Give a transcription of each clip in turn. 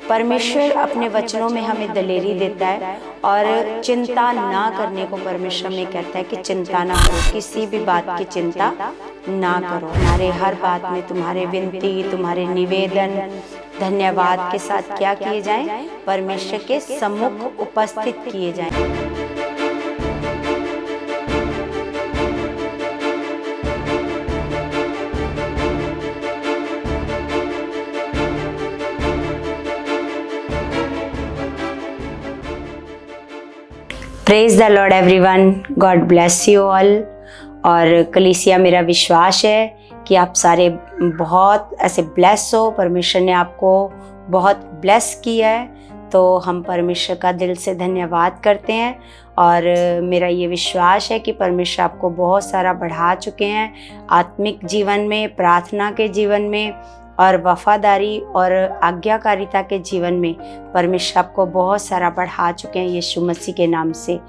परमेश्वर अपने वचनों में हमें दलेरी देता है और चिंता ना करने को परमेश्वर में कहता है कि चिंता ना करो, किसी भी बात की चिंता ना करो। हमारे हर बात में तुम्हारे विनती, तुम्हारे निवेदन धन्यवाद के साथ क्या किए जाएं? परमेश्वर के सम्मुख उपस्थित किए जाएं। Praise the Lord everyone, God bless you all. और कलीसिया, मेरा विश्वास है कि आप सारे बहुत ऐसे ब्लेस हो, परमेश्वर ने आपको बहुत ब्लेस किया है, तो हम परमेश्वर का दिल से धन्यवाद करते हैं। और मेरा ये विश्वास है कि परमेश्वर आपको बहुत सारा बढ़ा चुके हैं आत्मिक जीवन में, प्रार्थना के जीवन में और वफादारी और आज्ञाकारिता के जीवन में। परमेश्वर आपको बहुत सारा बढ़ा चुके हैं यीशु मसीह के नाम से।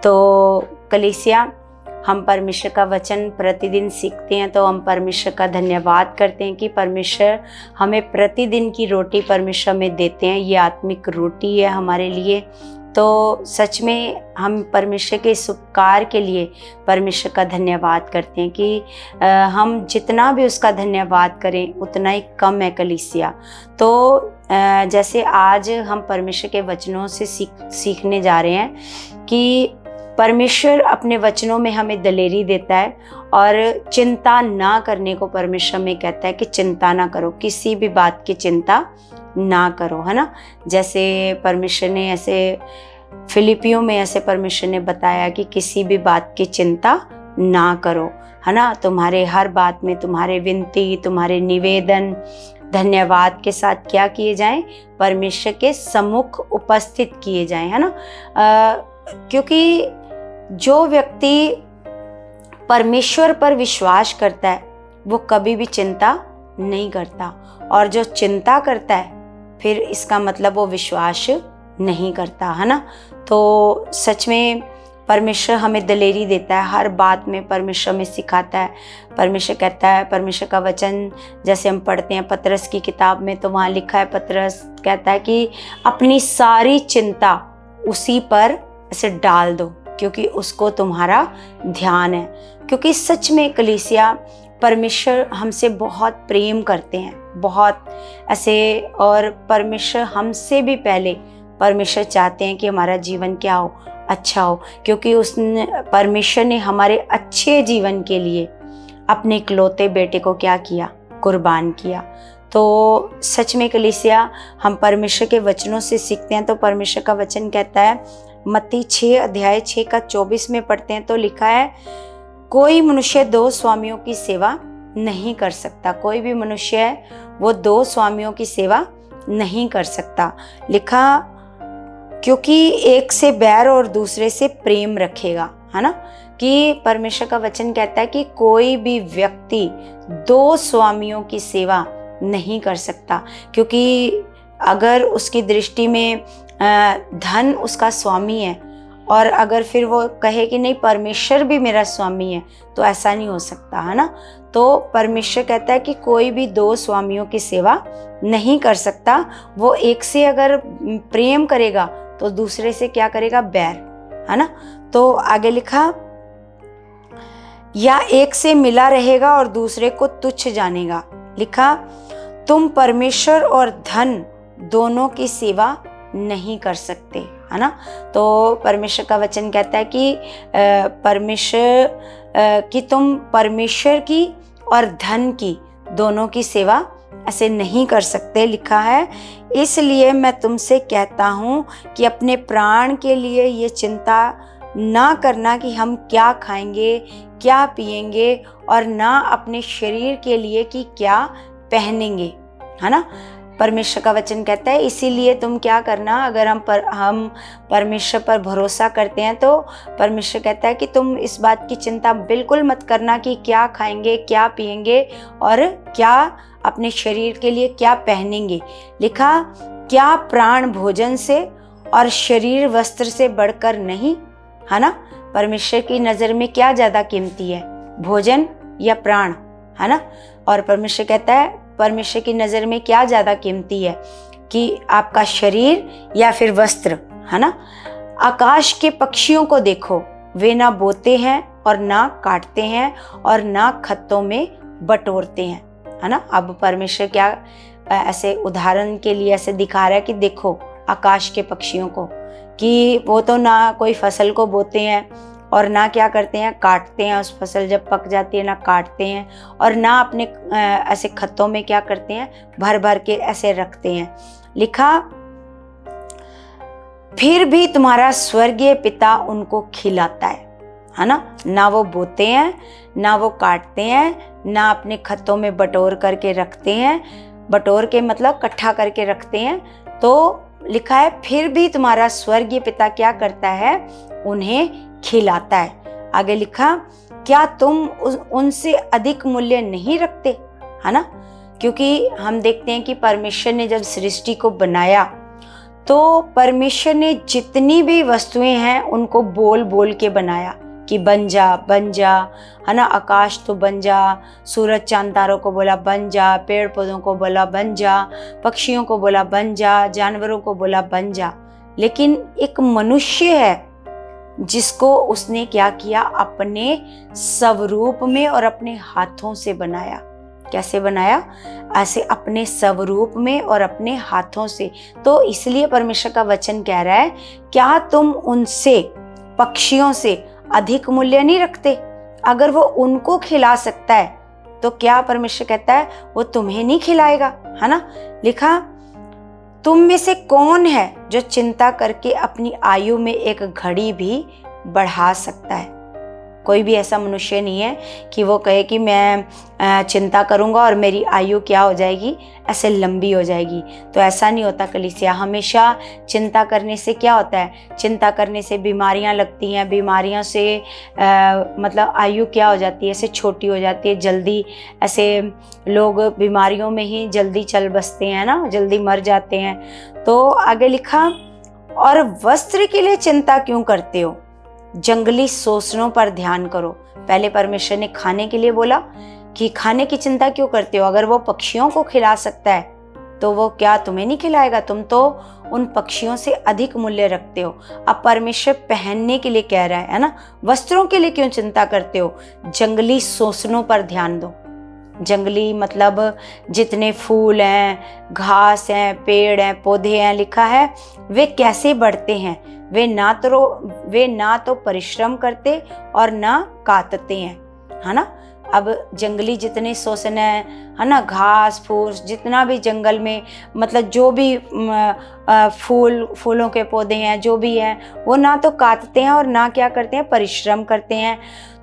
तो कलीसिया, हम परमेश्वर का वचन प्रतिदिन सीखते हैं, तो हम परमेश्वर का धन्यवाद करते हैं कि परमेश्वर हमें प्रतिदिन की रोटी परमेश्वर में देते हैं। ये आत्मिक रोटी है हमारे लिए। तो सच में हम परमेश्वर के इस उपकार के लिए परमेश्वर का धन्यवाद करते हैं कि हम जितना भी उसका धन्यवाद करें उतना ही कम है कलीसिया। तो जैसे आज हम परमेश्वर के वचनों से सीखने जा रहे हैं कि परमेश्वर अपने वचनों में हमें दलेरी देता है और चिंता ना करने को परमेश्वर में कहता है कि चिंता ना करो, किसी भी बात की चिंता ना करो, है ना। जैसे परमेश्वर ने ऐसे फिलिपियों में ऐसे परमेश्वर ने बताया कि किसी भी बात की चिंता ना करो, है ना। तुम्हारे हर बात में तुम्हारे विनती, तुम्हारे निवेदन धन्यवाद के साथ क्या किए जाएं? परमेश्वर के सम्मुख उपस्थित किए जाएं, है ना। क्योंकि जो व्यक्ति परमेश्वर पर विश्वास करता है वो कभी भी चिंता नहीं करता, और जो चिंता करता है फिर इसका मतलब वो विश्वास नहीं करता, है ना। तो सच में परमेश्वर हमें दलेरी देता है, हर बात में परमेश्वर में सिखाता है। परमेश्वर कहता है, परमेश्वर का वचन जैसे हम पढ़ते हैं पतरस की किताब में, तो वहाँ लिखा है, पतरस कहता है कि अपनी सारी चिंता उसी पर ऐसे डाल दो क्योंकि उसको तुम्हारा ध्यान है। क्योंकि सच में कलीसिया, परमेश्वर हमसे बहुत प्रेम करते हैं, बहुत ऐसे, और परमेश्वर हमसे भी पहले परमेश्वर चाहते हैं कि हमारा जीवन क्या हो? अच्छा हो। क्योंकि परमेश्वर ने हमारे अच्छे जीवन के लिए अपने इकलौते बेटे को क्या किया? कुर्बान किया। तो सच में कलीसिया, हम परमेश्वर के वचनों से सीखते हैं। तो परमेश्वर का वचन कहता है, मत्ती 6 अध्याय 6 का 24 में पढ़ते हैं, तो लिखा है, कोई मनुष्य 2 स्वामियों की सेवा नहीं कर सकता। कोई भी मनुष्य है वो 2 स्वामियों की सेवा नहीं कर सकता। लिखा, क्योंकि एक से बैर और दूसरे से प्रेम रखेगा, है ना। कि परमेश्वर का वचन कहता है कि कोई भी व्यक्ति 2 स्वामियों की सेवा नहीं कर सकता। क्योंकि अगर उसकी दृष्टि में धन उसका स्वामी है और अगर फिर वो कहे कि नहीं परमेश्वर भी मेरा स्वामी है, तो ऐसा नहीं हो सकता, है ना। तो परमेश्वर कहता है कि कोई भी 2 स्वामियों की सेवा नहीं कर सकता। वो एक से अगर प्रेम करेगा तो दूसरे से क्या करेगा? बैर, है ना। तो आगे लिखा, या एक से मिला रहेगा और दूसरे को तुच्छ जानेगा। लिखा, तुम परमेश्वर और धन दोनों की सेवा नहीं कर सकते, है ना। तो परमेश्वर का वचन कहता है कि तुम परमेश्वर की और धन की दोनों की सेवा ऐसे नहीं कर सकते। लिखा है, इसलिए मैं तुमसे कहता हूँ कि अपने प्राण के लिए ये चिंता ना करना कि हम क्या खाएंगे, क्या पिएंगे, और ना अपने शरीर के लिए कि क्या पहनेंगे, है ना। परमेश्वर का वचन कहता है, इसीलिए तुम क्या करना, अगर हम परमेश्वर पर भरोसा करते हैं तो परमेश्वर कहता है कि तुम इस बात की चिंता बिल्कुल मत करना कि क्या खाएंगे, क्या पिएंगे और क्या अपने शरीर के लिए क्या पहनेंगे। लिखा, क्या प्राण भोजन से और शरीर वस्त्र से बढ़कर नहीं, है ना। परमेश्वर की नज़र में क्या ज़्यादा कीमती है, भोजन या प्राण, है ना। और परमेश्वर कहता है, परमेश्वर की नज़र में क्या ज़्यादा कीमती है कि आपका शरीर या फिर वस्त्र, है ना। आकाश के पक्षियों को देखो, वे ना बोते हैं और ना काटते हैं और ना खत्तों में बटोरते हैं, है ना। अब परमेश्वर क्या ऐसे उदाहरण के लिए ऐसे दिखा रहा है कि देखो आकाश के पक्षियों को, कि वो तो ना कोई फसल को बोते हैं और ना क्या करते हैं, काटते हैं, उस फसल जब पक जाती है ना काटते हैं, और ना अपने ऐसे खत्तों में क्या करते हैं, भर भर के ऐसे रखते हैं। लिखा, फिर भी तुम्हारा स्वर्गीय पिता उनको खिलाता है ना। ना वो बोते हैं, ना वो काटते हैं, ना अपने खत्तों में बटोर करके रखते हैं, बटोर के मतलब इकट्ठा करके रखते हैं। तो लिखा है फिर भी तुम्हारा स्वर्गीय पिता क्या करता है, उन्हें खिलाता है। आगे लिखा, क्या तुम उनसे अधिक मूल्य नहीं रखते, है ना। क्योंकि हम देखते हैं कि परमेश्वर ने जब सृष्टि को बनाया तो परमेश्वर ने जितनी भी वस्तुएं हैं उनको बोल बोल के बनाया कि बन जा बन जा, है ना। आकाश तो बन जा, सूरज चांद तारों को बोला बन जा, पेड़ पौधों को बोला बन जा, पक्षियों को बोला बन जा, जानवरों को बोला बन जा। लेकिन एक मनुष्य है जिसको उसने क्या किया, अपने स्वरूप में और अपने हाथों से बनाया। कैसे बनाया, ऐसे अपने स्वरूप में और अपने हाथों से। तो इसलिए परमेश्वर का वचन कह रहा है, क्या तुम उनसे, पक्षियों से अधिक मूल्य नहीं रखते। अगर वो उनको खिला सकता है तो क्या परमेश्वर कहता है वो तुम्हें नहीं खिलाएगा, है ना। लिखा, तुम में से कौन है जो चिंता करके अपनी आयु में एक घड़ी भी बढ़ा सकता है। कोई भी ऐसा मनुष्य नहीं है कि वो कहे कि मैं चिंता करूंगा और मेरी आयु क्या हो जाएगी, ऐसे लंबी हो जाएगी। तो ऐसा नहीं होता कलीसिया। हमेशा चिंता करने से क्या होता है, चिंता करने से बीमारियां लगती हैं, बीमारियों से मतलब आयु क्या हो जाती है, ऐसे छोटी हो जाती है, जल्दी ऐसे लोग बीमारियों में ही जल्दी चल बसते हैं ना, जल्दी मर जाते हैं। तो आगे लिखा, और वस्त्र के लिए चिंता क्यों करते हो, जंगली शोषणों पर ध्यान करो। पहले परमेश्वर ने खाने के लिए बोला कि खाने की चिंता क्यों करते हो, अगर वो पक्षियों को खिला सकता है तो वो क्या तुम्हें नहीं खिलाएगा। तुम तो उन पक्षियों से अधिक मूल्य रखते हो। अब परमेश्वर पहनने के लिए कह रहा है ना, वस्त्रों के लिए क्यों चिंता करते हो, जंगली शोषणों पर ध्यान दो। जंगली मतलब जितने फूल हैं, घास हैं, पेड़ हैं, पौधे हैं, लिखा है वे कैसे बढ़ते हैं, वे ना तो परिश्रम करते और ना काटते हैं, है ना। अब जंगली जितने शोषण है ना, घास फूस जितना भी जंगल में मतलब जो भी फूलों के पौधे हैं जो भी हैं, वो ना तो काटते हैं और ना क्या करते हैं, परिश्रम करते हैं।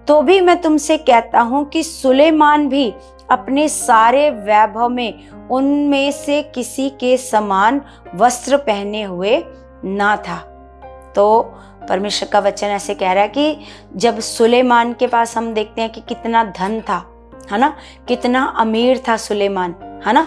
तो भी मैं तुमसे कहता हूँ कि सुलेमान भी अपने सारे वैभव में उनमें से किसी के समान वस्त्र पहने हुए ना था। तो परमेश्वर का वचन ऐसे कह रहा है कि जब सुलेमान के पास हम देखते हैं कि कितना धन था, है ना, कितना अमीर था सुलेमान, है ना।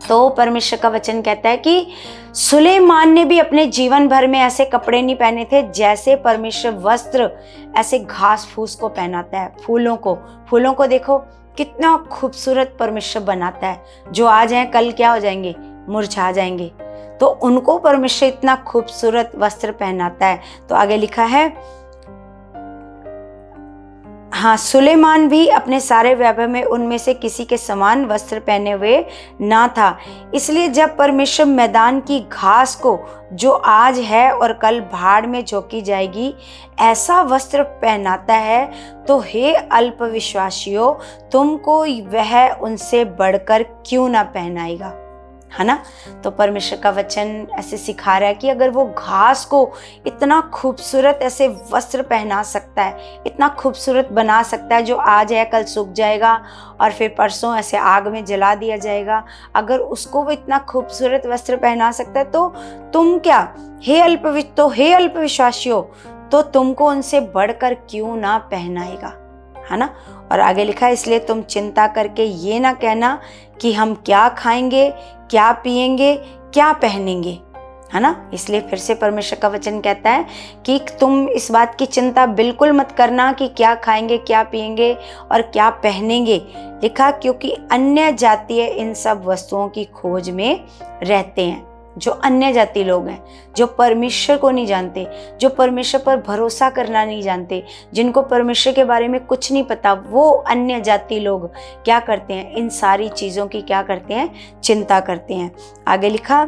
तो परमेश्वर का वचन कहता है कि सुलेमान ने भी अपने जीवन भर में ऐसे कपड़े नहीं पहने थे जैसे परमेश्वर वस्त्र ऐसे घास फूस को पहनाता है। फूलों को देखो कितना खूबसूरत परमेश्वर बनाता है, जो आज हैं कल क्या हो जाएंगे, मुरझा जाएंगे। तो उनको परमेश्वर इतना खूबसूरत वस्त्र पहनाता है। तो आगे लिखा है, हाँ, सुलेमान भी अपने सारे वैभव में उनमें से किसी के समान वस्त्र पहने हुए ना था। इसलिए जब परमेश्वर मैदान की घास को, जो आज है और कल भाड़ में झोंकी जाएगी, ऐसा वस्त्र पहनाता है, तो हे अल्पविश्वासियों, तुमको वह उनसे बढ़कर क्यों ना पहनाएगा, है ना। तो परमेश्वर का वचन ऐसे सिखा रहा है कि अगर वो घास को इतना खूबसूरत ऐसे वस्त्र पहना सकता है, इतना खूबसूरत बना सकता है, जो आज है कल सूख जाएगा और फिर परसों ऐसे आग में जला दिया जाएगा, अगर उसको वो इतना खूबसूरत वस्त्र पहना सकता है, तो तुम क्या, हे अल्पविश्वासियों, तो तुमको उनसे बढ़कर क्यों ना पहनाएगा, है ना। और आगे लिखा है, इसलिए तुम चिंता करके ये ना कहना कि हम क्या खाएंगे, क्या पिएंगे, क्या पहनेंगे, है ना। इसलिए फिर से परमेश्वर का वचन कहता है कि तुम इस बात की चिंता बिल्कुल मत करना कि क्या खाएंगे, क्या पिएंगे और क्या पहनेंगे। लिखा, क्योंकि अन्य जातीय इन सब वस्तुओं की खोज में रहते हैं। जो अन्य जाति लोग हैं, जो परमेश्वर को नहीं जानते, जो परमेश्वर पर भरोसा करना नहीं जानते, जिनको परमेश्वर के बारे में कुछ नहीं पता, वो अन्य जाति लोग क्या करते हैं, इन सारी चीज़ों की क्या करते हैं, चिंता करते हैं। आगे लिखा,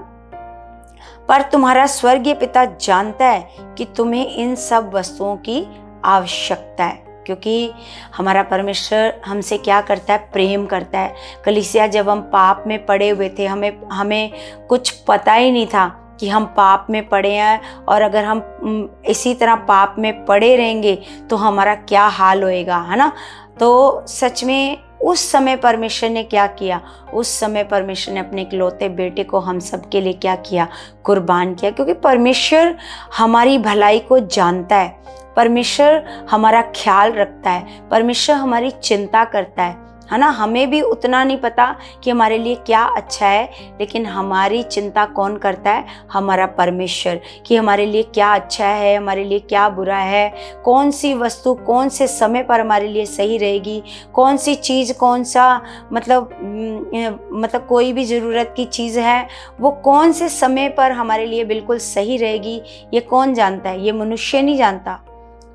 पर तुम्हारा स्वर्गीय पिता जानता है कि तुम्हें इन सब वस्तुओं की आवश्यकता है। क्योंकि हमारा परमेश्वर हमसे क्या करता है, प्रेम करता है। कलीसिया, जब हम पाप में पड़े हुए थे, हमें कुछ पता ही नहीं था कि हम पाप में पड़े हैं, और अगर हम इसी तरह पाप में पड़े रहेंगे तो हमारा क्या हाल होएगा, है ना। तो सच में उस समय परमेश्वर ने क्या किया, उस समय परमेश्वर ने अपने इकलौते बेटे को हम सब के लिए क्या किया, कुर्बान किया। क्योंकि परमेश्वर हमारी भलाई को जानता है, परमेश्वर हमारा ख्याल रखता है, परमेश्वर हमारी चिंता करता है ना। हमें भी उतना नहीं पता कि हमारे लिए क्या अच्छा है, लेकिन हमारी चिंता कौन करता है, हमारा परमेश्वर, कि हमारे लिए क्या अच्छा है, हमारे लिए क्या बुरा है, कौन सी वस्तु कौन से समय पर हमारे लिए सही रहेगी, कौन सी चीज़, कौन सा मतलब कोई भी ज़रूरत की चीज़ है वो कौन से समय पर हमारे लिए बिल्कुल सही रहेगी, ये कौन जानता है, ये मनुष्य नहीं जानता,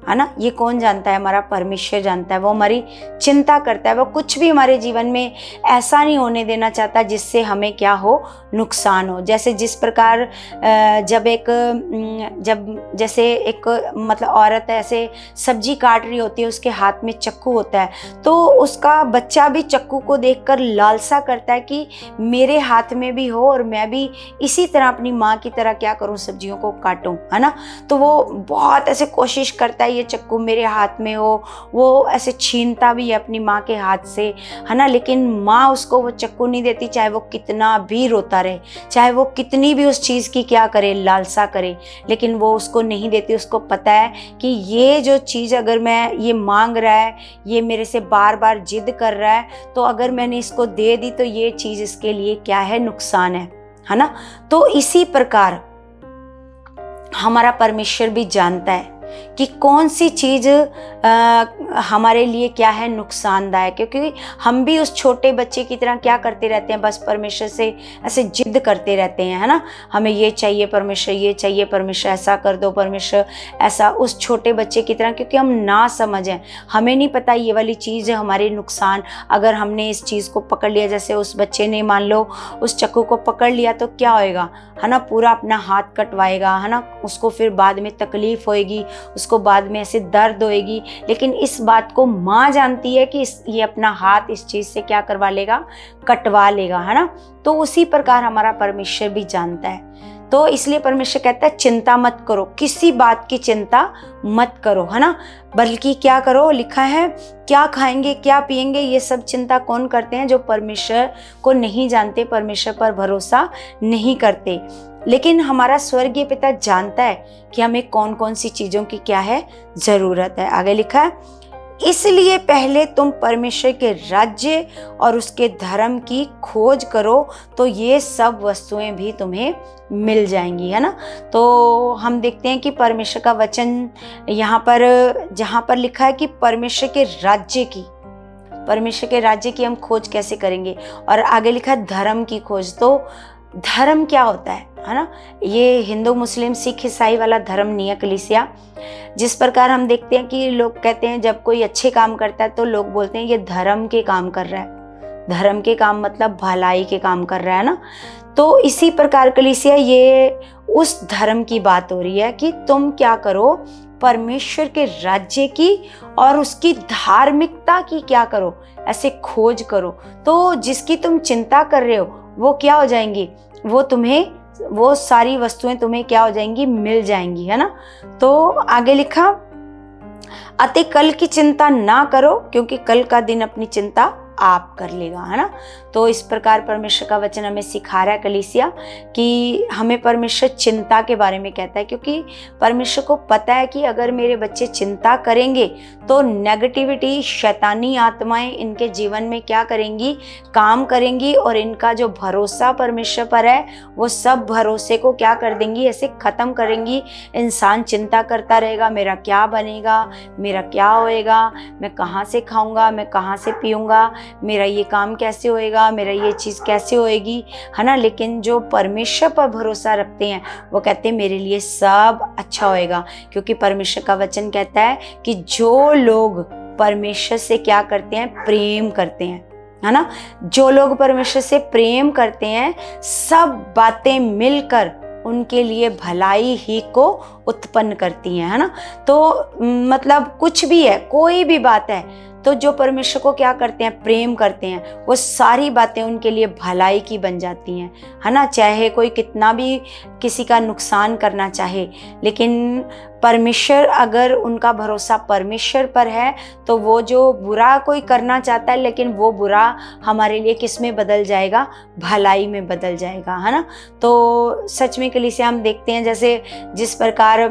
है ना। ये कौन जानता है, हमारा परमेश्वर जानता है। वो हमारी चिंता करता है, वो कुछ भी हमारे जीवन में ऐसा नहीं होने देना चाहता जिससे हमें क्या हो, नुकसान हो। जैसे जिस प्रकार जैसे एक मतलब औरत ऐसे सब्जी काट रही होती है, उसके हाथ में चाकू होता है, तो उसका बच्चा भी चाकू को देखकर लालसा करता है कि मेरे हाथ में भी हो और मैं भी इसी तरह अपनी माँ की तरह क्या करूँ, सब्जियों को काटूँ, है ना। तो वो बहुत ऐसे कोशिश करता है ये चाकू मेरे हाथ में हो, वो ऐसे छीनता भी है अपनी माँ के हाथ से, है ना। लेकिन माँ उसको वो चाकू नहीं देती, चाहे वो कितना भी रोता रहे, चाहे वो कितनी भी उस चीज़ की क्या करे, लालसा करे, लेकिन वो उसको नहीं देती। उसको पता है कि ये जो चीज़ अगर मैं ये मांग रहा है, ये मेरे से बार बार जिद कर रहा है, तो अगर मैंने इसको दे दी तो ये चीज़ इसके लिए क्या है, नुकसान है ना। तो इसी प्रकार हमारा परमेश्वर भी जानता है कि कौन सी चीज़ हमारे लिए क्या है, नुकसानदायक। क्योंकि हम भी उस छोटे बच्चे की तरह क्या करते रहते हैं, बस परमेश्वर से ऐसे जिद करते रहते हैं, है ना। हमें ये चाहिए परमेश्वर, ये चाहिए परमेश्वर, ऐसा कर दो परमेश्वर, ऐसा, उस छोटे बच्चे की तरह। क्योंकि हम ना समझें, हमें नहीं पता ये वाली चीज़ हमारे नुकसान, अगर हमने इस चीज़ को पकड़ लिया, जैसे उस बच्चे ने मान लो उस चाकू को पकड़ लिया, तो क्या होएगा, है ना, पूरा अपना हाथ कटवाएगा, है ना। उसको फिर बाद में तकलीफ होएगी, उसको बाद में ऐसे दर्द होएगी। लेकिन इस बात को माँ जानती है कि ये अपना हाथ इस चीज़ से क्या करवा लेगा, कटवा लेगा, है ना। तो उसी प्रकार हमारा परमेश्वर भी जानता है। तो इसलिए परमेश्वर कहता है चिंता मत करो, किसी बात की चिंता मत करो, है ना। बल्कि क्या करो, लिखा है क्या खाएंगे, क्या पिएंगे, ये सब चिंता कौन करते हैं, जो परमेश्वर को नहीं जानते, परमेश्वर पर भरोसा नहीं करते। लेकिन हमारा स्वर्गीय पिता जानता है कि हमें कौन कौन सी चीज़ों की क्या है, ज़रूरत है। आगे लिखा है, इसलिए पहले तुम परमेश्वर के राज्य और उसके धर्म की खोज करो, तो ये सब वस्तुएं भी तुम्हें मिल जाएंगी, है ना। तो हम देखते हैं कि परमेश्वर का वचन यहाँ पर जहाँ पर लिखा है कि परमेश्वर के राज्य की हम खोज कैसे करेंगे, और आगे लिखा है धर्म की खोज। तो धर्म क्या होता है ना। ये हिंदू मुस्लिम सिख ईसाई वाला धर्म नहीं है कलीसिया। जिस प्रकार हम देखते हैं कि लोग कहते हैं जब कोई अच्छे काम करता है तो लोग बोलते हैं ये धर्म के काम कर रहा है। धर्म के काम मतलब भलाई के काम कर रहा है ना। तो इसी प्रकार कलीसिया ये उस धर्म की बात हो रही है कि तुम क्या करो, परमेश्वर के राज्य की और उसकी धार्मिकता की क्या करो, ऐसे खोज करो। तो जिसकी तुम चिंता कर रहे हो वो क्या हो जाएंगी, वो सारी वस्तुएं तुम्हें क्या हो जाएंगी, मिल जाएंगी, है ना। तो आगे लिखा, अतः कल की चिंता ना करो, क्योंकि कल का दिन अपनी चिंता आप कर लेगा, है ना। तो इस प्रकार परमेश्वर का वचन हमें सिखा रहा है कलीसिया कि हमें परमेश्वर चिंता के बारे में कहता है, क्योंकि परमेश्वर को पता है कि अगर मेरे बच्चे चिंता करेंगे तो नेगेटिविटी, शैतानी आत्माएं इनके जीवन में क्या करेंगी, काम करेंगी, और इनका जो भरोसा परमेश्वर पर है वो सब भरोसे को क्या कर देंगी, ऐसे ख़त्म करेंगी। इंसान चिंता करता रहेगा, मेरा क्या बनेगा, मेरा क्या होएगा, मैं कहाँ से खाऊंगा, मैं कहाँ से पीऊँगा, मेरा ये काम कैसे होएगा, मेरा ये चीज़ कैसे होएगी, है ना। लेकिन जो परमेश्वर पर भरोसा रखते हैं वो कहते हैं मेरे लिए सब अच्छा होएगा, क्योंकि परमेश्वर का वचन कहता है कि जो लोग परमेश्वर से क्या करते हैं, प्रेम करते हैं, है ना। जो लोग परमेश्वर से प्रेम करते हैं सब बातें मिलकर उनके लिए भलाई ही को उत्पन्न करती हैं, है ना। तो मतलब कुछ भी है, कोई भी बात है, तो जो परमेश्वर को क्या करते हैं, प्रेम करते हैं, वो सारी बातें उनके लिए भलाई की बन जाती हैं, है ना। चाहे कोई कितना भी किसी का नुकसान करना चाहे, लेकिन परमेश्वर, अगर उनका भरोसा परमेश्वर पर है तो वो जो बुरा कोई करना चाहता है, लेकिन वो बुरा हमारे लिए किस में बदल जाएगा, भलाई में बदल जाएगा, है ना। तो सच में कलीसिया हम देखते हैं जैसे जिस प्रकार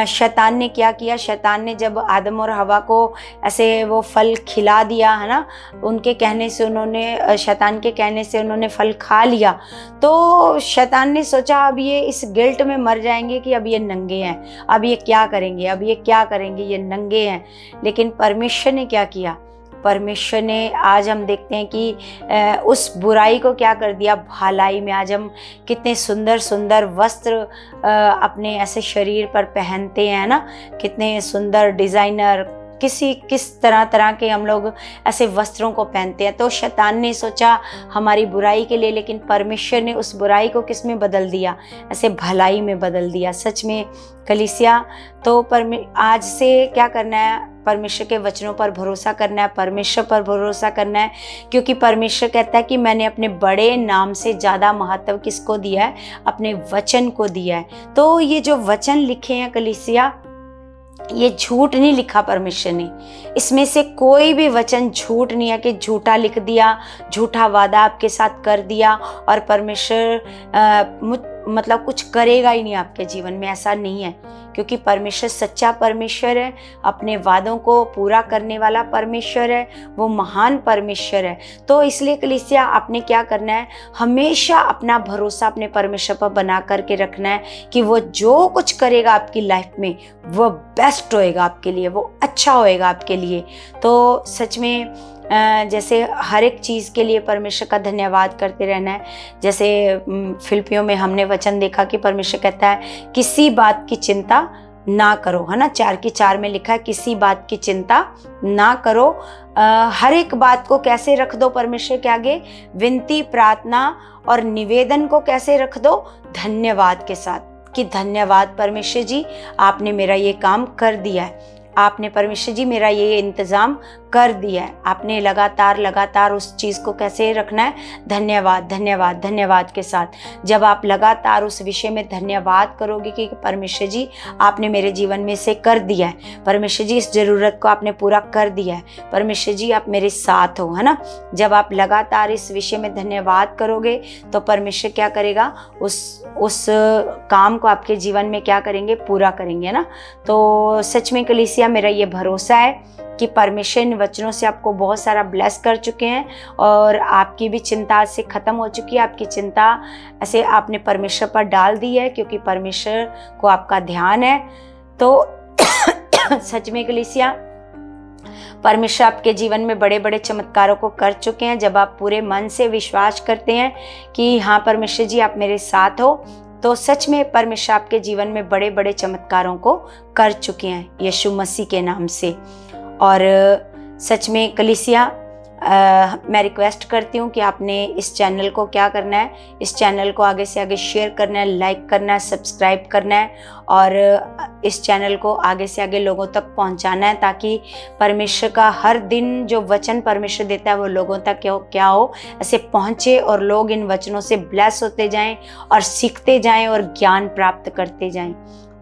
शैतान ने क्या किया, शैतान ने जब आदम और हवा को ऐसे वो फल खिला दिया, है ना, उनके कहने से उन्होंने, शैतान के कहने से उन्होंने फल खा लिया, तो शैतान ने सोचा अब ये इस गिल्ट में मर जाएंगे कि अब ये नंगे हैं, अब ये क्या करेंगे, अब ये क्या करेंगे, ये नंगे हैं। लेकिन परमेश्वर ने क्या किया, परमेश्वर ने, आज हम देखते हैं कि उस बुराई को क्या कर दिया, भलाई में। आज हम कितने सुंदर सुंदर वस्त्र अपने ऐसे शरीर पर पहनते हैं ना, कितने सुंदर डिज़ाइनर, किस तरह के हम लोग ऐसे वस्त्रों को पहनते हैं। तो शैतान ने सोचा हमारी बुराई के लिए, लेकिन परमेश्वर ने उस बुराई को किस में बदल दिया, ऐसे भलाई में बदल दिया। सच में कलीसिया, तो आज से क्या करना है, परमेश्वर के वचनों पर भरोसा करना है, परमेश्वर पर भरोसा करना है, क्योंकि परमेश्वर कहता है कि मैंने अपने बड़े नाम से ज़्यादा महत्व किसको दिया है, अपने वचन को दिया है। तो ये जो वचन लिखे हैं कलीसिया, ये झूठ नहीं लिखा परमेश्वर ने, इसमें से कोई भी वचन झूठ नहीं है कि झूठा लिख दिया, झूठा वादा आपके साथ कर दिया और परमेश्वर मतलब कुछ करेगा ही नहीं आपके जीवन में, ऐसा नहीं है। क्योंकि परमेश्वर सच्चा परमेश्वर है, अपने वादों को पूरा करने वाला परमेश्वर है, वो महान परमेश्वर है। तो इसलिए कलीसिया आपने क्या करना है, हमेशा अपना भरोसा अपने परमेश्वर पर बना करके रखना है कि वो जो कुछ करेगा आपकी लाइफ में वो बेस्ट होएगा आपके लिए, वो अच्छा होएगा आपके लिए। तो सच में जैसे हर एक चीज़ के लिए परमेश्वर का धन्यवाद करते रहना है। जैसे फिलिपियों में हमने वचन देखा कि परमेश्वर कहता है किसी बात की चिंता ना करो, है ना। 4:4 में लिखा है किसी बात की चिंता ना करो, हर एक बात को कैसे रख दो परमेश्वर के आगे, विनती, प्रार्थना और निवेदन को कैसे रख दो, धन्यवाद के साथ, कि धन्यवाद परमेश्वर जी आपने मेरा ये काम कर दिया है, आपने परमेश्वर जी मेरा ये इंतज़ाम कर दिया है। आपने लगातार उस चीज़ को कैसे रखना है, धन्यवाद धन्यवाद धन्यवाद के साथ। जब आप लगातार उस विषय में धन्यवाद करोगे कि परमेश्वर जी आपने मेरे जीवन में से कर दिया है, परमेश्वर जी इस ज़रूरत को आपने पूरा कर दिया है, परमेश्वर जी आप मेरे साथ हो, है ना। जब आप लगातार इस विषय में धन्यवाद करोगे तो परमेश्वर क्या करेगा, उस काम को आपके जीवन में क्या करेंगे, पूरा करेंगे, है ना। तो सच में कलीसिया मेरा ये भरोसा है कि परमेश्वर इन वचनों से आपको बहुत सारा ब्लेस कर चुके हैं और आपकी भी चिंता से ख़त्म हो चुकी है। आपकी चिंता ऐसे आपने परमेश्वर पर डाल दी है, क्योंकि परमेश्वर को आपका ध्यान है। तो सच में कलीसिया परमेश्वर आपके जीवन में बड़े बड़े चमत्कारों को कर चुके हैं। जब आप पूरे मन से विश्वास करते हैं कि हाँ परमेश्वर जी आप मेरे साथ हो, तो सच में परमेश्वर आपके जीवन में बड़े बड़े चमत्कारों को कर चुके हैं यीशु मसीह के नाम से। और सच में कलीसिया मैं रिक्वेस्ट करती हूँ कि आपने इस चैनल को क्या करना है, इस चैनल को आगे से आगे शेयर करना है, लाइक करना है, सब्सक्राइब करना है और इस चैनल को आगे से आगे लोगों तक पहुँचाना है, ताकि परमेश्वर का हर दिन जो वचन परमेश्वर देता है वो लोगों तक क्या हो ऐसे पहुँचे और लोग इन वचनों से ब्लेस होते जाएं और सीखते जाएं और ज्ञान प्राप्त करते जाएं।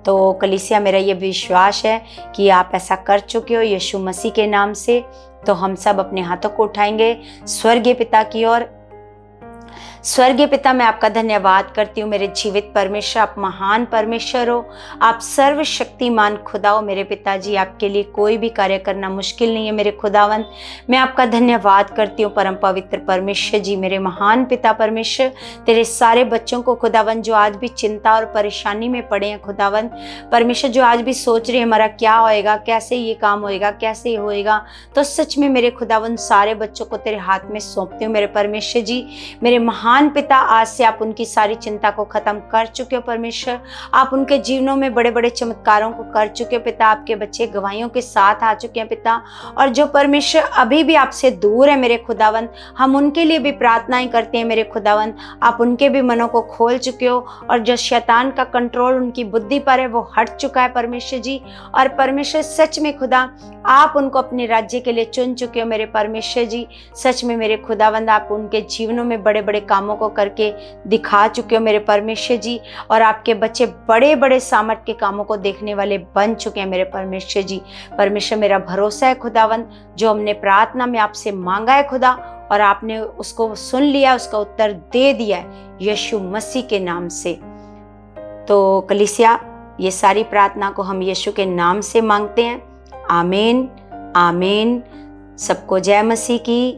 तो कलीसिया, मेरा ये विश्वास है कि आप ऐसा कर चुके हो यीशु मसीह के नाम से। तो हम सब अपने हाथों को उठाएंगे स्वर्गीय पिता की ओर। स्वर्गीय पिता, मैं आपका धन्यवाद करती हूँ मेरे जीवित परमेश्वर। आप महान परमेश्वर हो, आप सर्वशक्तिमान खुदा हो मेरे पिताजी। आपके लिए कोई भी कार्य करना मुश्किल नहीं है मेरे खुदावन। मैं आपका धन्यवाद करती हूँ परम पवित्र परमेश्वर जी, मेरे महान पिता परमेश्वर। तेरे सारे बच्चों को खुदावन जो आज भी चिंता और परेशानी में पड़े हैं खुदावन परमेश्वर, जो आज भी सोच रहे हैं हमारा क्या होएगा, कैसे ये काम होएगा, कैसे ये होएगा, तो सच में मेरे खुदावन सारे बच्चों को तेरे हाथ में सौंपती हूँ मेरे परमेश्वर जी। मेरे महान पिता, आज से आप उनकी सारी चिंता को खत्म कर चुके हो परमेश्वर। आप उनके जीवनों में बड़े बड़े चमत्कारों को कर चुके हो पिता। आपके बच्चे गवाहियों के साथ आ चुके हैं पिता, और जो परमेश्वर अभी भी आपसे दूर है मेरे खुदावन, हम उनके लिए भी प्रार्थनाएं करते हैं मेरे खुदावन। आप उनके भी मनों को खोल चुके हो, और जो शैतान का कंट्रोल उनकी बुद्धि पर है वो हट चुका है परमेश्वर जी। और परमेश्वर सच में खुदा, आप उनको अपने राज्य के लिए चुन चुके हो मेरे परमेश्वर जी। सच में मेरे खुदावंद, आप उनके जीवनों में बड़े बड़े कामों को करके दिखा चुके हो मेरे परमेश्वर जी, और आपके बच्चे बड़े बड़े सामर्थ के कामों को देखने वाले बन चुके हैं मेरे परमेश्वर जी। परमेश्वर, मेरा भरोसा है खुदावंद, जो हमने प्रार्थना में आपसे मांगा है खुदा, और आपने उसको सुन लिया, उसका उत्तर दे दिया है यीशु मसीह के नाम से। तो कलीसिया, ये सारी प्रार्थना को हम यीशु के नाम से मांगते हैं। आमीन आमीन। सबको जय मसीह की।